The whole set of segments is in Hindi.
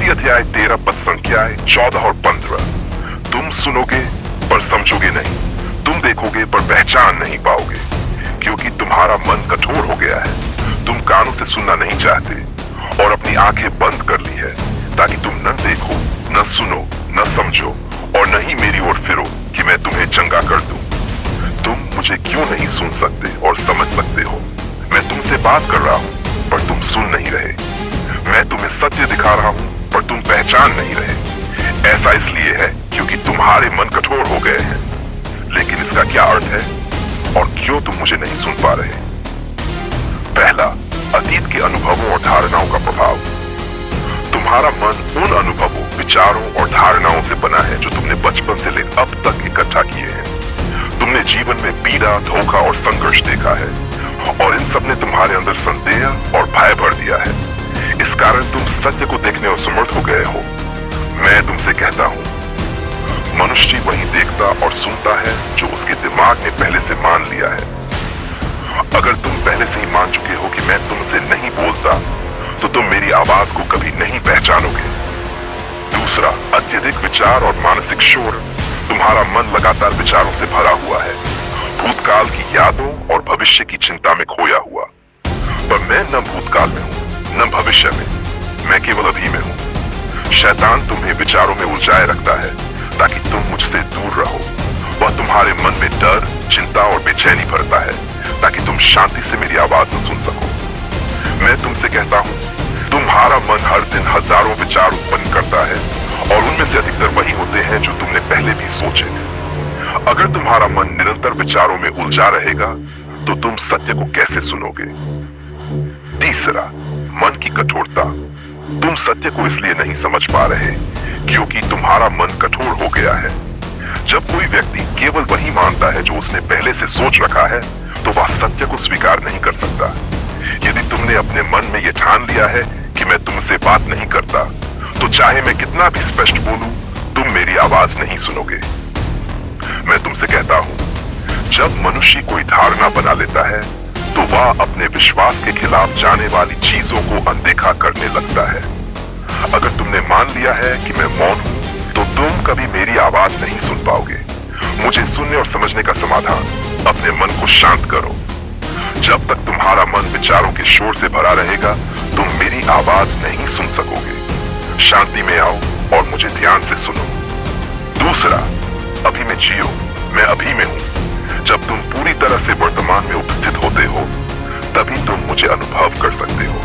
इसी अध्याय 13 पद संख्याएं 14 और 15। तुम सुनोगे पर समझोगे नहीं, तुम देखोगे पर पहचान नहीं पाओगे, क्योंकि तुम्हारा मन कठोर हो गया है। तुम कानों से सुनना नहीं चाहते और अपनी आंखें बंद कर ली है, ताकि तुम न देखो, न सुनो, न समझो और न ही मेरी ओर फिरो कि मैं तुम्हें चंगा कर दूं। तुम मुझे क्यों नहीं सुन सकते और समझ सकते हो? मैं तुमसे बात कर रहा हूं पर तुम सुन नहीं रहे। मैं तुम्हें सत्य दिखा रहा हूं पर तुम पहचान नहीं रहे। ऐसा इसलिए है क्योंकि तुम्हारे मन कठोर हो गए हैं। लेकिन इसका क्या अर्थ है और क्यों तुम मुझे नहीं सुन पा रहे? पहला, अतीत के अनुभवों और धारणाओं का प्रभाव। तुम्हारा मन उन अनुभवों, विचारों और धारणाओं से बना है जो तुमने बचपन से लेकर अब तक इकट्ठा किए हैं। तुमने जीवन में पीड़ा, धोखा और संघर्ष देखा है और इन सब ने तुम्हारे अंदर संदेह और भय भर दिया है। इस कारण तुम सत्य को देखने असमर्थ हो गए हो। मैं तुमसे कहता हूं, मनुष्य वही देखता और सुनता है जो उसके दिमाग ने पहले से मान लिया है। अगर तुम पहले से ही मान चुके हो कि मैं तुमसे नहीं बोलता, तो तुम मेरी आवाज को कभी नहीं पहचानोगे। दूसरा, अत्यधिक विचार और मानसिक शोर। तुम्हारा मन लगातार विचारों से भरा हुआ है, भूतकाल की यादों और भविष्य की चिंता में खोया हुआ। पर मैं न भूतकाल में हूं न भविष्य में, मैं केवल अभी में हूं। शैतान तुम्हें विचारों में उलझाए रखता है ताकि तुम मुझसे दूर रहो। वह तुम्हारे मन में डर, चिंता और बेचैनी भरता है ताकि तुम शांति से मेरी आवाज न सुन सको। मैं तुमसे कहता हूं, तुम्हारा मन हर दिन हजारों विचार उत्पन्न करता है और उनमें से अधिकतर वही होते हैं जो तुमने पहले भी सोचे थे। अगर तुम्हारा मन निरंतर विचारों में उलझा रहेगा तो तुम सत्य को कैसे सुनोगे? तीसरा, मन की कठोरता। तुम सत्य को इसलिए नहीं समझ पा रहे क्योंकि तुम्हारा मन कठोर हो गया है। जब कोई व्यक्ति केवल वही मानता है जो उसने पहले से सोच रखा है, तो वह सत्य को स्वीकार नहीं कर सकता। यदि तुमने अपने मन में यह ठान लिया है कि मैं तुमसे बात नहीं करता, तो चाहे मैं कितना भी स्पष्ट बोलूं, तुम मेरी आवाज नहीं सुनोगे। मैं तुमसे कहता हूं, जब मनुष्य कोई धारणा बना लेता है, तो वह अपने विश्वास के खिलाफ जाने वाली चीजों को अनदेखा करने लगता है। अगर तुमने मान लिया है कि मैं मौन हूं, तो तुम कभी मेरी आवाज नहीं सुन पाओगे। मुझे सुनने और समझने का समाधान, अपने मन को शांत करो। जब तक तुम्हारा मन विचारों के शोर से भरा रहेगा, तुम मेरी आवाज नहीं सुन सकोगे। शांति में आओ और मुझे ध्यान से सुनो। दूसरा, अभी में जियो। मैं अभी में हूं। जब तुम पूरी तरह से वर्तमान में उपस्थित होते हो, तभी तुम मुझे अनुभव कर सकते हो।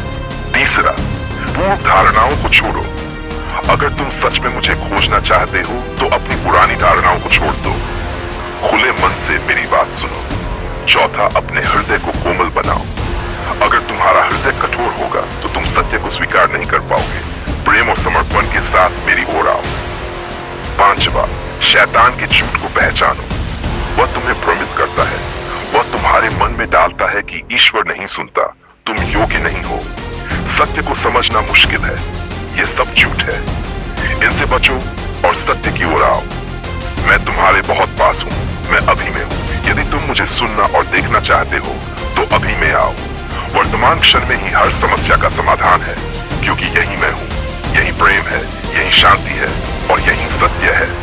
तीसरा, पूर्व धारणाओं को छोड़ो। अगर तुम सच में मुझे खोजना चाहते हो, तो अपनी पुरानी धारणाओं को छोड़ दो। खुले मन से मेरी बात सुनो। चौथा, अपने हृदय को कोमल बनाओ। अगर तुम्हारा हृदय कठोर होगा, तो तुम सत्य को स्वीकार नहीं कर पाओगे। प्रेम और समर्पण के साथ मेरी ओर आओ। पांचवा, शैतान के झूठ को पहचानो। वह तुम्हें भ्रमित करता है। वह तुम्हारे मन में डालता है कि ईश्वर नहीं सुनता, तुम योग्य नहीं हो, सत्य को समझना मुश्किल है, ये सब झूठ है। इनसे बचो और सत्य की ओर आओ। मैं तुम्हारे बहुत पास हूँ, मैं अभी में हूँ। यदि तुम मुझे सुनना और देखना चाहते हो, तो अभी में आओ। वर्तमान क्षण में ही हर समस्या का समाधान है, क्योंकि यही मैं हूँ, यही प्रेम है, यही शांति है और यही सत्य है।